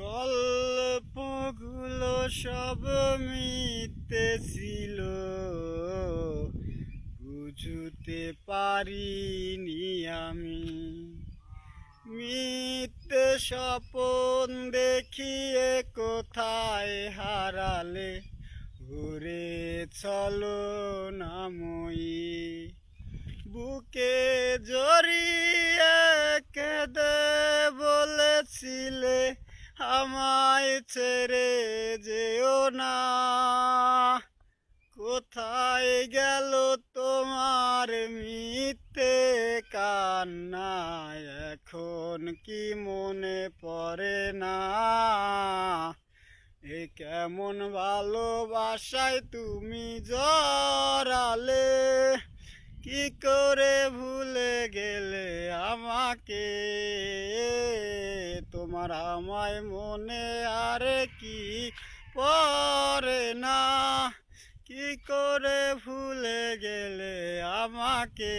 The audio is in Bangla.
গল্পগুলো সব মিথ্যে ছিল, বুঝতে পারিনি আমি। মিথ্যে স্বপন দেখিয়ে কোথায় হারালে, ঘুরে চলো নাময়ী। বুকে জড়িয়ে কেঁদে বলেছিলে, আমায় ছেড়ে যেও না। কোথায় গেল তোমার মিথ্যে কান্না, এখন কি মনে পড়ে না? এ কেমন ভালোবাসায় তুমি জড়ালে, কি করে ভুলে গেলে আমাকে? তোমার আমায় মনে আর কি পড়ে না? কি করে ভুলে গেলে আমাকে?